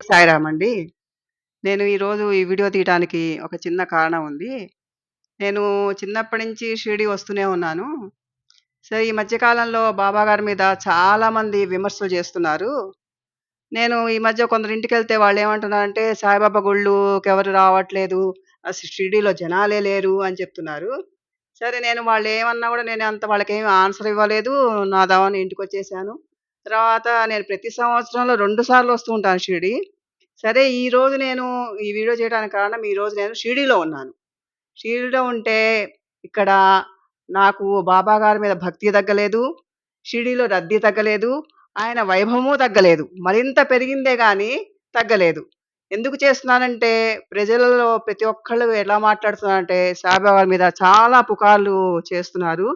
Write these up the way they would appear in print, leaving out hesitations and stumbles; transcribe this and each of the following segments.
సాయిరామ్ అండి. నేను ఈరోజు ఈ వీడియో తీయటానికి ఒక చిన్న కారణం ఉంది. నేను చిన్నప్పటి నుంచి షిరిడీ వస్తూనే ఉన్నాను. సరే ఈ మధ్య కాలంలో బాబా గారి మీద చాలామంది విమర్శలు చేస్తున్నారు. నేను ఈ మధ్య కొందరింటికెళ్తే వాళ్ళేమంటున్నారంటే, సాయిబాబా గుళ్ళుకెవరు రావట్లేదు. అసలు షిరిడీలో జనాలే లేరు అని చెప్తున్నారు. సరే నేను వాళ్ళేమన్నా గూడా నేను అంత వాళ్ళకేమి ఆన్సర్ ఇవ్వలేదు. నా దావన ఇంటికొచ్చేసాను. తర్వాత నేను ప్రతి సంవత్సరంలో 2 సార్లు వస్తూ ఉంటాను షిరిడీ. సరే ఈరోజు నేను ఈ వీడియో చేయడానికి కారణం ఈరోజు నేను షిరిడీలో ఉన్నాను. షిరిడీలో ఉంటే ఇక్కడ నాకు బాబా గారి మీద భక్తి తగ్గలేదు. షిరిడీలో రద్దీ తగ్గలేదు. ఆయన వైభవము తగ్గలేదు. మరింత పెరిగిందే గానీ తగ్గలేదు. ఎందుకు చేస్తున్నానంటే ప్రజలలో ప్రతి ఒక్కళ్ళు ఎలా మాట్లాడుతున్నారంటే సాయిబాబా మీద చాలా పుకార్లు చేస్తున్నారు.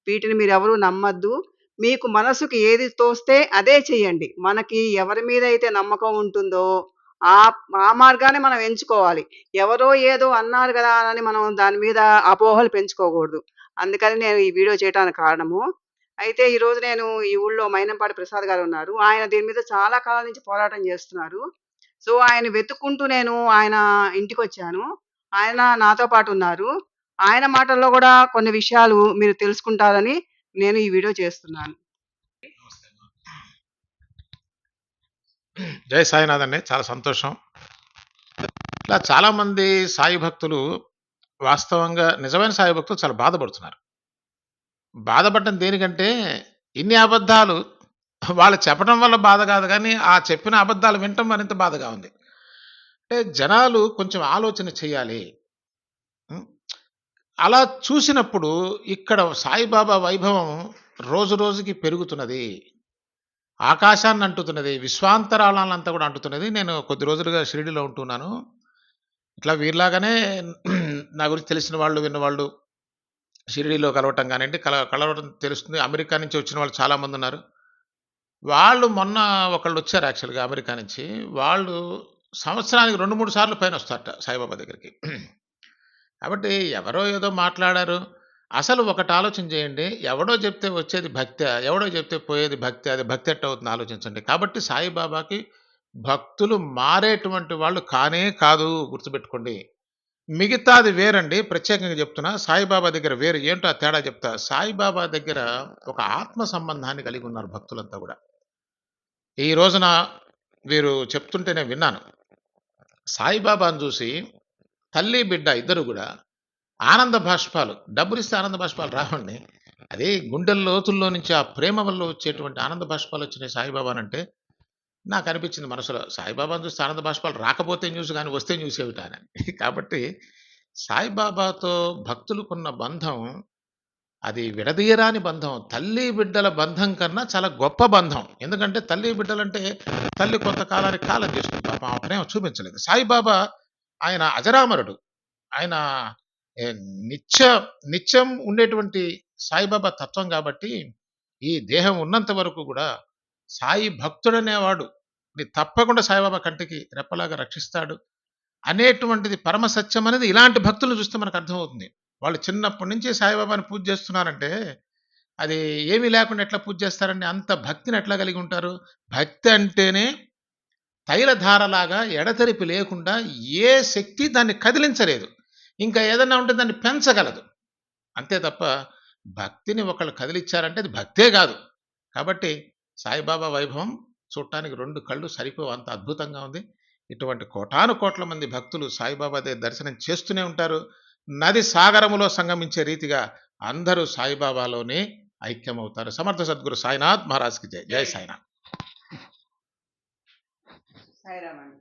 వీటిని మీరెవరు నమ్మొద్దు. మీకు మనసుకి ఏది తోస్తే అదే చెయ్యండి. మనకి ఎవరి మీద అయితే నమ్మకం ఉంటుందో ఆ ఆ మార్గాన్ని మనం ఎంచుకోవాలి. ఎవరో ఏదో అన్నారు గదా! అని మనం దాని మీద అపోహలు పెంచుకోకూడదు. అందుకని నేను ఈ వీడియో చేయటానికి కారణము. అయితే ఈరోజు నేను ఈ ఊళ్ళో మైనంపాటి ప్రసాద్ గారున్నారు. ఆయన దీని మీద చాలా కాలం నుంచి పోరాటం చేస్తున్నారు. సో, ఆయన వెతుక్కుంటూ నేను ఆయన ఇంటికొచ్చాను. ఆయన నాతో పాటున్నారు. ఆయన మాటల్లో గూడా కొన్ని విషయాలు మీరు తెలుసుకుంటారని నేను ఈ వీడియో చేస్తున్నాను. జై సాయినాథ్ అండి. చాలా సంతోషం. ఇలా చాలామంది సాయి భక్తులు వాస్తవంగా నిజమైన సాయి భక్తులు చాలా బాధపడుతున్నారు. బాధపడటం దేనికంటే ఇన్ని అబద్ధాలు వాళ్ళు చెప్పడం వల్ల బాధ కాదు కానీ, ఆ చెప్పిన అబద్ధాలు వినటం మరింత బాధగా ఉంది. అంటే జనాలు కొంచెం ఆలోచన చేయాలి. హ్మ్. అలా చూసినప్పుడు ఇక్కడ సాయిబాబా వైభవం రోజు రోజుకి పెరుగుతున్నది. ఆకాశాన్ని అంటుతున్నది. విశ్వాంతరాళాలంతా కూడా అంటుతున్నది. నేను కొద్ది రోజులుగా షిరిడీలో ఉంటున్నాను. ఇట్లా వీరిలాగానే నా గురించి తెలిసిన వాళ్ళు, విన్నవాళ్ళు షిరిడీలో కలవటం గానియండి, కలవడం తెలుస్తుంది. అమెరికా నుంచి వచ్చిన వాళ్ళు చాలామందున్నారు. వాళ్ళు మొన్న ఒకళ్ళొచ్చారు యాక్చువల్‌గా అమెరికా నుంచి. వాళ్ళు సంవత్సరానికి 2, 3 సార్లు పైనొస్తారట సాయిబాబా దగ్గరికి. కాబట్టి ఎవరో ఏదో మాట్లాడారు. అసలు ఒకటి ఆలోచన చేయండి. ఎవడో చెప్తే వచ్చేది భక్తా? ఎవడో చెప్తే పోయేది భక్తా? అది భక్తి ఎట్టవుతుందో ఆలోచించండి. కాబట్టి సాయిబాబాకి భక్తులు మారేటువంటి వాళ్ళు కానే కాదు గుర్తుపెట్టుకోండి. మిగతాది వేరండి. ప్రత్యేకంగా చెప్తున్నా. సాయిబాబా దగ్గర వేరు. ఏంటో ఆ తేడా చెప్తా. సాయిబాబా దగ్గర ఒక ఆత్మ సంబంధాన్ని కలిగి ఉన్నారు భక్తులంతా గూడా. ఈ రోజున వీరు చెప్తుంటే నేను విన్నాను. సాయిబాబాను చూసి తల్లి, బిడ్డ ఇద్దరు గూడా ఆనంద బాష్పాలు, డబ్బులిస్తే ఆనంద బాష్పాలు రావండి. అది గుండెల లోతుల్లో నుంచి ఆ ప్రేమ వల్ల వచ్చేటువంటి ఆనంద బాష్పాలు వచ్చినాయి సాయిబాబానంటే నాకనిపించింది మనసులో. సాయిబాబాను చూస్తే ఆనంద బాష్పాలు రాకపోతే న్యూస్ గాని, వస్తే న్యూస్ ఏమిటా అని. కాబట్టి సాయిబాబాతో భక్తులకున్న బంధం అది విడదీయరాని బంధం. తల్లి బిడ్డల బంధం కన్నా చాలా గొప్ప బంధం. ఎందుకంటే తల్లి బిడ్డలంటే తల్లి కొంతకాలానికి కాలం చేస్తుంది. పాపం ఆ ప్రేమ చూపించలేదు. సాయిబాబా ఆయన అజరామరుడు. ఆయన ఏ నిత్య నిత్యం ఉండేటువంటి సాయిబాబా తత్వం కాబట్టి ఈ దేహం ఉన్నంత వరకు కూడా సాయి భక్తుడనేవాడు తప్పకుండా సాయిబాబా కంటికి రెప్పలాగా రక్షిస్తాడు అనేటువంటిది పరమ సత్యం అనేది ఇలాంటి భక్తులను చూస్తే మనకు అర్థమవుతుంది. వాళ్ళు చిన్నప్పటి నుంచి సాయిబాబాని పూజ చేస్తున్నారంటే అది ఏమీ లేకుండా ఎట్లా పూజ చేస్తారండి? అంత భక్తిని ఎట్లా కలిగి ఉంటారు? భక్తి అంటేనే తైలధారలాగా ఎడతెరిపి లేకుండా ఏ శక్తి దాన్ని కదిలించలేదు. ఇంకా ఏదన్నా ఉంటే దాన్ని పెంచగలదు. అంతే తప్ప భక్తిని ఒకళ్ళు కదిలిచ్చారంటే అది భక్తే కాదు. కాబట్టి సాయిబాబా వైభవం చూడటానికి 2 కళ్ళు సరిపోవు అంత అద్భుతంగా ఉంది. ఇటువంటి కోటాను కోట్ల మంది భక్తులు సాయిబాబా దగ్గర దర్శనం చేస్తూనే ఉంటారు. నది సాగరములో సంగమించే రీతిగా అందరూ సాయిబాబాలోనే ఐక్యమవుతారు. సమర్థ సద్గురు సాయినాథ్ మహారాజ్‌కి జై. జై సాయినాథ్. సాయిరామ్ అండి.